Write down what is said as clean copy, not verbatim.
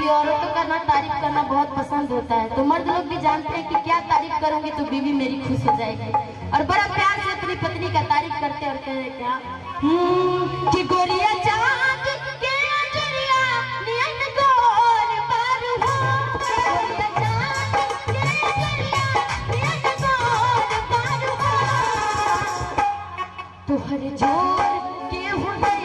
औरतों का ना तारीफ करना बहुत पसंद होता है, तो मर्द लोग भी जानते हैं कि क्या तारीफ करूंगी तो बीवी मेरी खुश हो जाएगी, और बड़ा प्यार से अपनी पत्नी का तारीफ करते और कहते क्या कि गोरिया चाँद के अजरिया नियन गोर पार हो, गोरिया चाँद के अजरिया नियन गोर पार हो, तुहर जोर के हुए